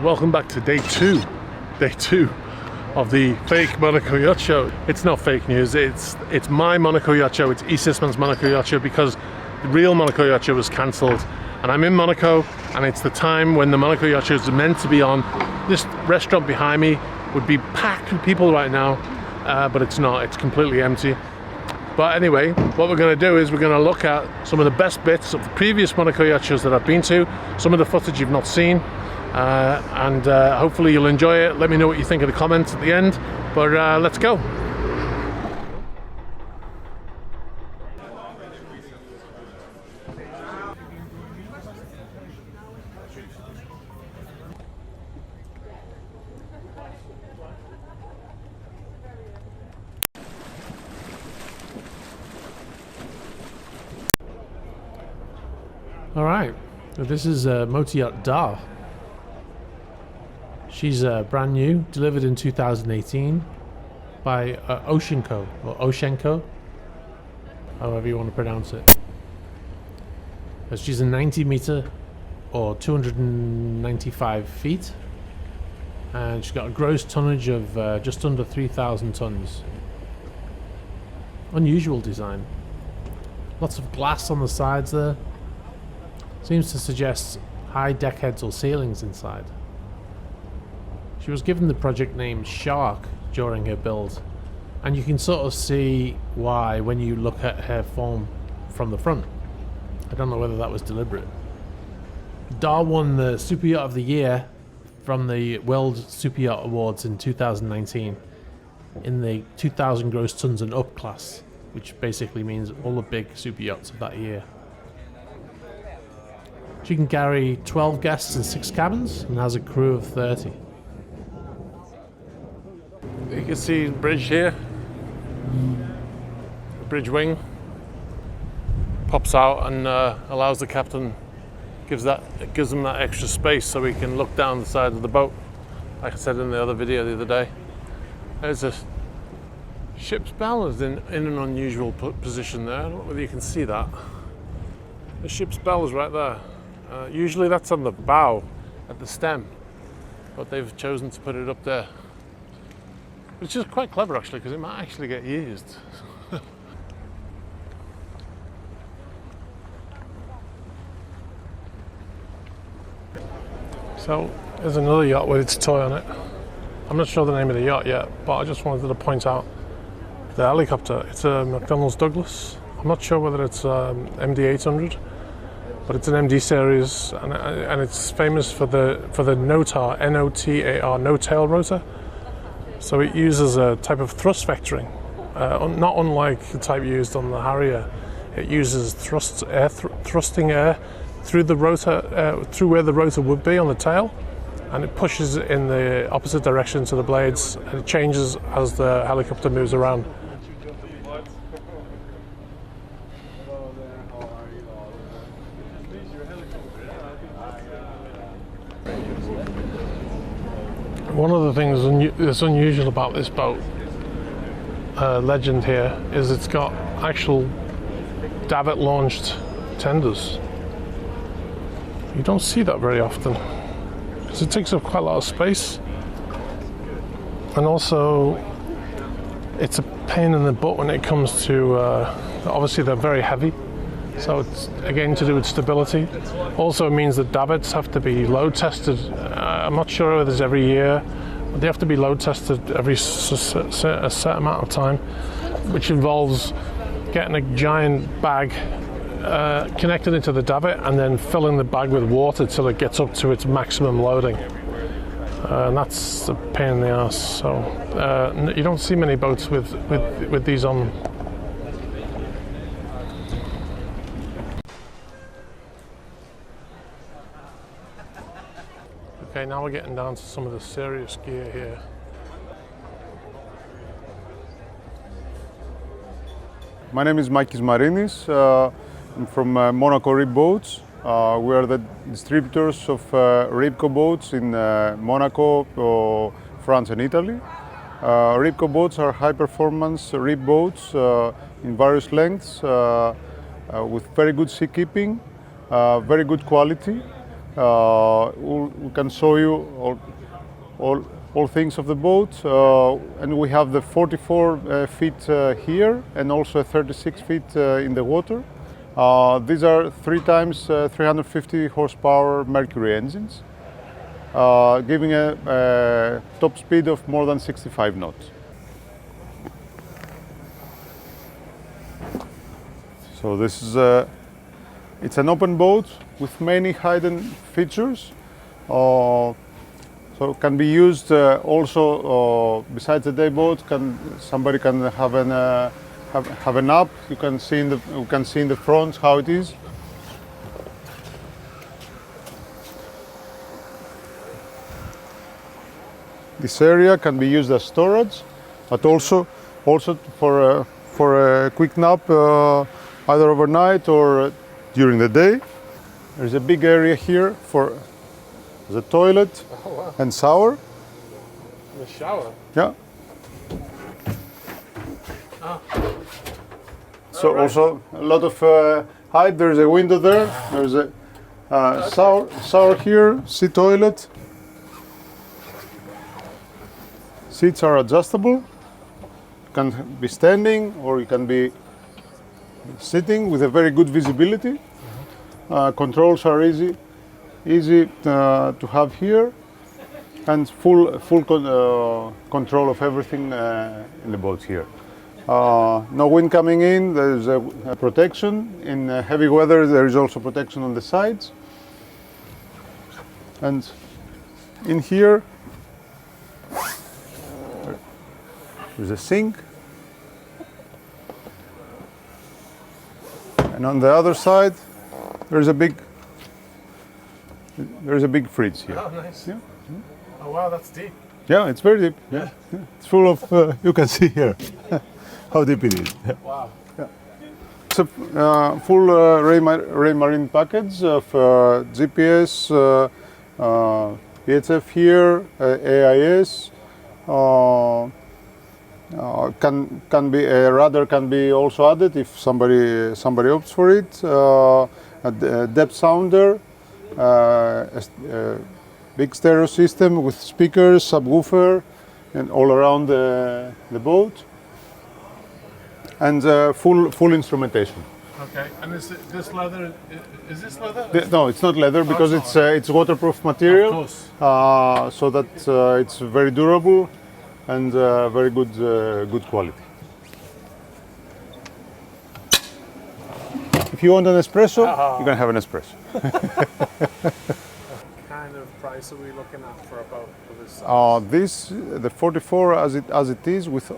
welcome back to day two of the fake Monaco Yacht Show. It's not fake news, it's my Monaco Yacht Show, it's eSysman's Monaco Yacht Show, because the real Monaco Yacht Show was cancelled. And I'm in Monaco, and it's the time when the Monaco Yacht Show is meant to be on. This restaurant behind me would be packed with people right now, but it's not, it's completely empty. But anyway, what we're going to do is we're going to look at some of the best bits of the previous Monaco Yacht Shows that I've been to, some of the footage you've not seen, and hopefully you'll enjoy it. Let me know what you think in the comments at the end, but let's go. All right, so this is Motor Yacht Dar. She's brand new, delivered in 2018 by Oshenko, or Oshenko, however you want to pronounce it. She's a 90 meter or 295 feet, and she's got a gross tonnage of just under 3,000 tons. Unusual design. Lots of glass on the sides there. Seems to suggest high deckheads or ceilings inside. She was given the project name Shark during her build, and you can sort of see why when you look at her form from the front. I don't know whether that was deliberate. Dar won the Super Yacht of the Year from the World Super Yacht Awards in 2019 in the 2,000 gross tons and up class, which basically means all the big super yachts of that year. She can carry 12 guests in 6 cabins and has a crew of 30. You can see the bridge here. The bridge wing pops out and allows the captain, gives them that extra space so he can look down the side of the boat, like I said in the other video the other day. There's a ship's bell is in an unusual position there. I don't know whether you can see that. The ship's bell is right there. Usually that's on the bow at the stem, but they've chosen to put it up there, which is quite clever actually, because it might actually get used. So there's another yacht with its toy on it. I'm not sure the name of the yacht yet, but I just wanted to point out the helicopter. It's a McDonnell's Douglas. I'm not sure whether it's MD-800, but it's an MD series, and it's famous for the NOTAR, N-O-T-A-R, no-tail rotor. So it uses a type of thrust vectoring, not unlike the type used on the Harrier. It uses thrusting air through the rotor, through where the rotor would be on the tail, and it pushes it in the opposite direction to the blades, and it changes as the helicopter moves around. One of the things that's unusual about this boat, legend here, is it's got actual Davit launched tenders. You don't see that very often, because it takes up quite a lot of space, and also it's a pain in the butt when it comes to, obviously they're very heavy, so it's again to do with stability. Also it means that davits have to be load tested. I'm not sure whether it's every year, but they have to be load tested every a set amount of time, which involves getting a giant bag connected into the davit and then filling the bag with water till it gets up to its maximum loading. And that's a pain in the ass. So you don't see many boats with these on. Okay, now we're getting down to some of the serious gear here. My name is Makis Marinis. I'm from Monaco Rib Boats. We are the distributors of Ribco boats in Monaco, France and Italy. Ribco boats are high-performance rib boats in various lengths with very good sea keeping, very good quality. We can show you all things of the boat, and we have the 44 feet here and also 36 feet in the water. These are 3 times 350 horsepower Mercury engines, giving a top speed of more than 65 knots. So this is it's an open boat with many hidden features. So it can be used also besides the day boat. Somebody can have an app. You can see in the front how it is. This area can be used as storage, but also for a quick nap, either overnight or during the day. There's a big area here for the toilet and shower. The shower? Yeah. Ah. So also a lot of height. There's a window there. There's a shower here, seat toilet. Seats are adjustable. You can be standing or you can be sitting with a very good visibility. Controls are easy to have here, and full control of everything in the boat here. No wind coming in. There's a protection. In heavy weather there is also protection on the sides. And in here there's a sink. And on the other side there's a big fridge here. Oh, nice. Yeah. Oh wow, that's deep. Yeah, it's very deep. Yeah. It's full of, you can see here how deep it is. Yeah. Wow. Yeah. It's a full Raymarine package of GPS, VHF here, AIS. Can be a rudder can be also added if somebody opts for it. A depth sounder, big stereo system with speakers, subwoofer, and all around the boat, and full instrumentation. Okay, and is this leather? Is this leather? No, it's not leather because it's waterproof material. Of course. So that it's very durable and very good quality. If you want an espresso, you can have an espresso. What kind of price are we looking at for a boat for this size? The 44 as it is with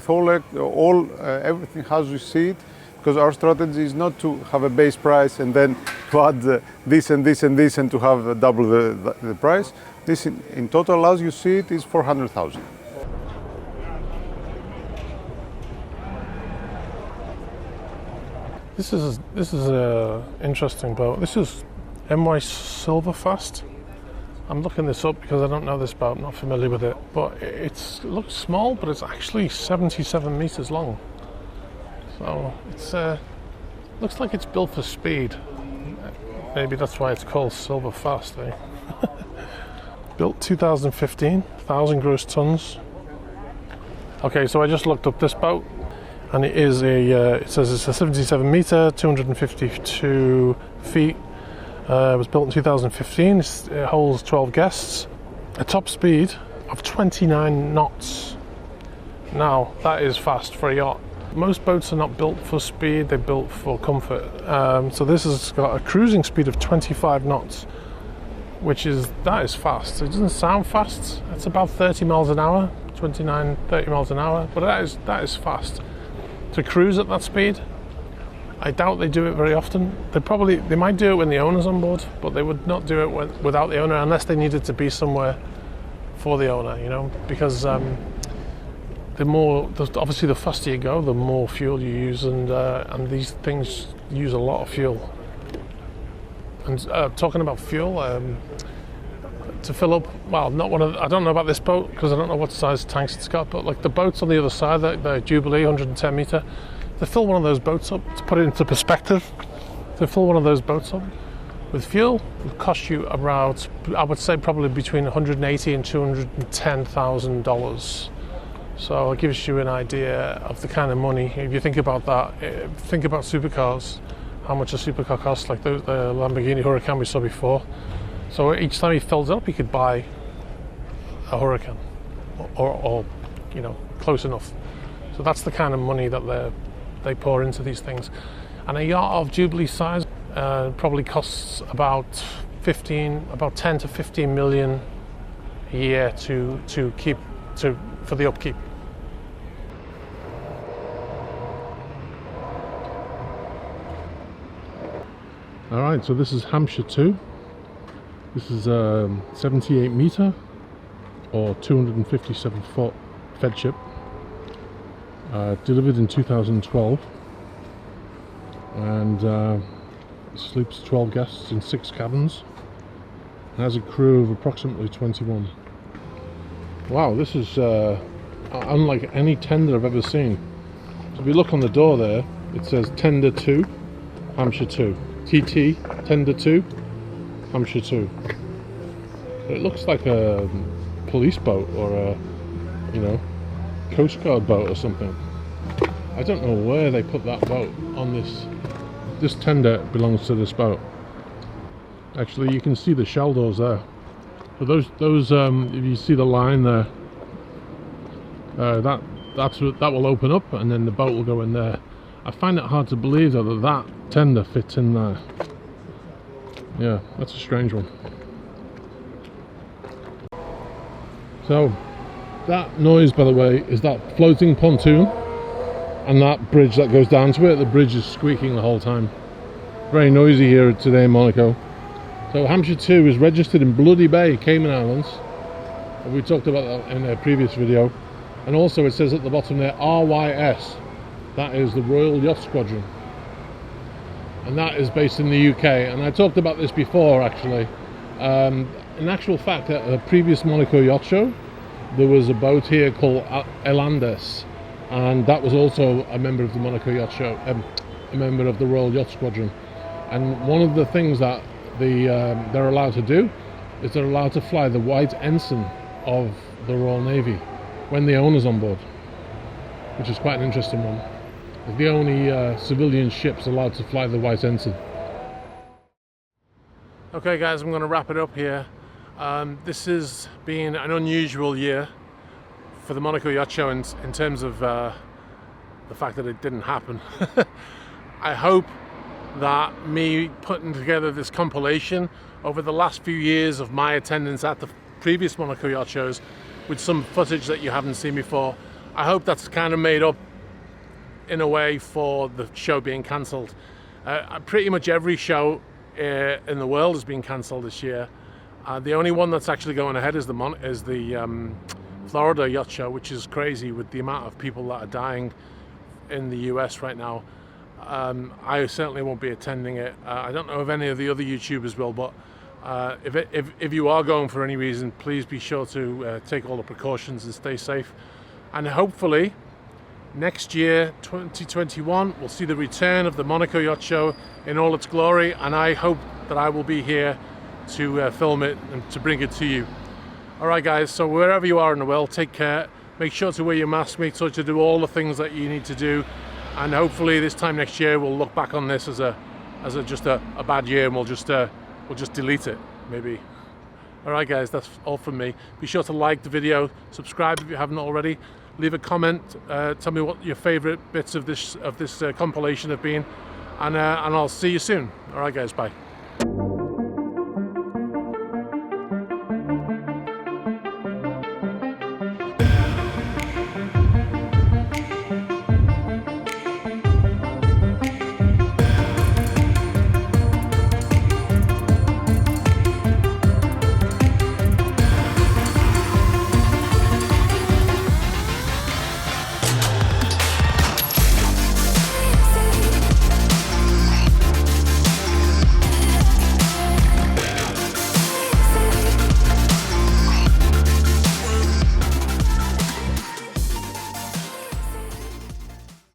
all everything as you see it, because our strategy is not to have a base price and then to add this and this and this and to have double the price. This in total, as you see it, is 400,000. This is a interesting boat. This is MYS Silverfast. I'm looking this up because I don't know this boat, I'm not familiar with it. But it looks small, but it's actually 77 meters long. So it's looks like it's built for speed. Maybe that's why it's called Silverfast, eh? Built 2015, 1,000 gross tons. Okay, so I just looked up this boat. And it is it says it's a 77 meter, 252 feet. It was built in 2015. It holds 12 guests. A top speed of 29 knots. Now, that is fast for a yacht. Most boats are not built for speed, they're built for comfort. So this has got a cruising speed of 25 knots, that is fast. It doesn't sound fast. It's about 30 miles an hour, 29, 30 miles an hour, but that is fast. To cruise at that speed, I doubt they do it very often. They might do it when the owner's on board, but they would not do it without the owner unless they needed to be somewhere for the owner, you know, because obviously the faster you go, the more fuel you use, and these things use a lot of fuel. And talking about fuel, to fill up, well, I don't know about this boat because I don't know what size tanks it's got, but like the boats on the other side, the Jubilee 110 meter, to fill one of those boats up, to put it into perspective, to fill one of those boats up with fuel, it would cost you about, I would say, probably between $180,000 and $210,000. So it gives you an idea of the kind of money. If you think about that, think about supercars, how much a supercar costs, like the Lamborghini Huracan we saw before. So each time he fills up, he could buy a Huracan, or you know, close enough. So that's the kind of money that they pour into these things. And a yacht of Jubilee size probably costs about 10 to 15 million a year for the upkeep. All right, so this is Hampshire II. This is a 78 meter or 257 foot fed ship, delivered in 2012, and sleeps 12 guests in 6 cabins, and has a crew of approximately 21. Wow, this is unlike any tender I've ever seen. So if you look on the door there, it says Tender 2, Hampshire II. TT, Tender 2, Hampshire II. It looks like a police boat or a, you know, Coast Guard boat or something. I don't know where they put that boat on this. This tender belongs to this boat. Actually, you can see the shell doors there. So those if you see the line there, that will open up, and then the boat will go in there. I find it hard to believe though that tender fits in there. Yeah, that's a strange one. So that noise, by the way, is that floating pontoon and that bridge that goes down to it. The bridge is squeaking the whole time. Very noisy here today in Monaco. So Hampshire II is registered in Bloody Bay, Cayman Islands. We talked about that in a previous video. And also it says at the bottom there, RYS. That is the Royal Yacht Squadron. And that is based in the UK. And I talked about this before, actually. In actual fact, at a previous Monaco Yacht Show, there was a boat here called Elandes. And that was also a member of the Monaco Yacht Show, a member of the Royal Yacht Squadron. And one of the things that they're allowed to do is they're allowed to fly the white ensign of the Royal Navy when the owner's on board, which is quite an interesting one. It's the only civilian ships allowed to fly the white ensign. Okay guys, I'm going to wrap it up here. This has been an unusual year for the Monaco Yacht Show in terms of the fact that it didn't happen. I hope that me putting together this compilation over the last few years of my attendance at the previous Monaco Yacht Shows with some footage that you haven't seen before, I hope that's kind of made up in a way for the show being cancelled. Pretty much every show in the world has been cancelled this year. The only one that's actually going ahead is the Florida Yacht Show, which is crazy with the amount of people that are dying in the US right now. I certainly won't be attending it. I don't know if any of the other YouTubers will, but if you are going for any reason, please be sure to take all the precautions and stay safe. And hopefully next year, 2021, we'll see the return of the Monaco Yacht Show in all its glory, and I hope that I will be here to film it and to bring it to you. Alright guys, so wherever you are in the world, take care, make sure to wear your mask, make sure to do all the things that you need to do, and hopefully this time next year we'll look back on this as just a bad year, and we'll just delete it, maybe. Alright guys, that's all from me. Be sure to like the video, subscribe if you haven't already, leave a comment, tell me what your favorite bits of this compilation have been, and I'll see you soon. Alright guys, bye.